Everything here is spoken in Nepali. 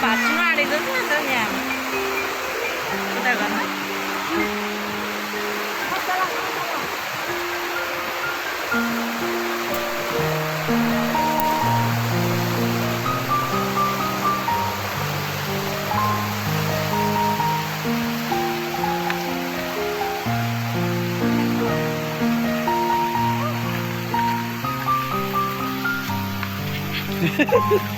भाँच्नु आँटेको छ नि त यहाँ उता गर्न Ha ha ha.